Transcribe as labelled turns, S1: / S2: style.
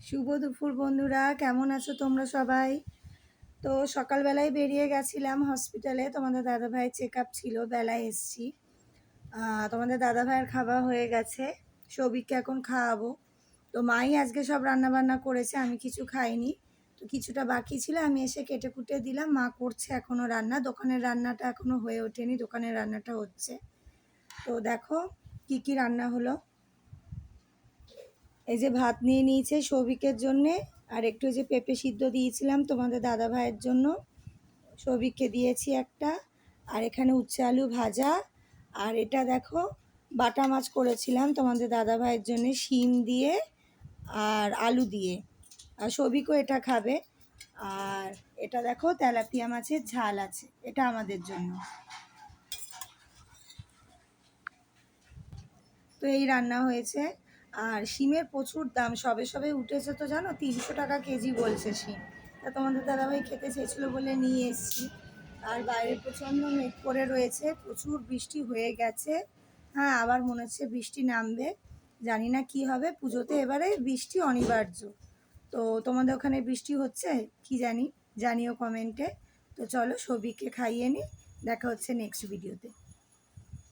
S1: শুভ দুপুর বন্ধুরা, কেমন আছো তোমরা সবাই? তো সকালবেলায় বেরিয়ে গেছিলাম হসপিটালে, তোমাদের দাদাভাইয়ের চেক আপ ছিল, বেলায় এসছি। তোমাদের দাদাভাইয়ের খাওয়া হয়ে গেছে, সৌভিককে এখন খাওয়াবো। তো মাই আজকে সব রান্নাবান্না করেছে, আমি কিছু খাইনি। তো কিছুটা বাকি ছিল, আমি এসে কেটে কুটে দিলাম। মা করছে এখনও রান্না, দোকানের রান্নাটা এখনও হয়ে ওঠেনি, দোকানের রান্নাটা হচ্ছে। তো দেখো কি কি রান্না হলো। এই যে ভাত নিয়ে নিয়েছে সৌভিকের জন্যে, আর একটু যে পেঁপে সিদ্ধ দিয়েছিলাম তোমাদের দাদা ভাইয়ের জন্য, সৌভিককে দিয়েছি একটা। আর এখানে উচ্ছে আলু ভাজা, আর এটা দেখো বাটা মাছ করেছিলাম তোমাদের দাদা ভাইয়ের জন্যে শিম দিয়ে আর আলু দিয়ে, আর সৌভিকও এটা খাবে। আর এটা দেখো তেলাপিয়া মাছের ঝাল আছে, এটা আমাদের জন্য। তো এই রান্না হয়েছে। আর শিমের প্রচুর দাম, সবে সবে উঠেছে তো জানো, 300 টাকা কেজি বলছে শিম। তা তোমাদের দাদাভাই খেতে চেয়েছিলো বলে নিয়ে এসেছি। আর বাইরে প্রচণ্ড মেঘ করে রয়েছে, প্রচুর বৃষ্টি হয়ে গেছে। হ্যাঁ, আবার মনে হচ্ছে বৃষ্টি নামবে, জানি না কি হবে। পুজোতে এবারে বৃষ্টি অনিবার্য। তো তোমাদের ওখানে বৃষ্টি হচ্ছে কি জানি, জানিও কমেন্টে। তো চলো সবিককে খাইয়ে নিই, দেখা হচ্ছে নেক্সট ভিডিওতে।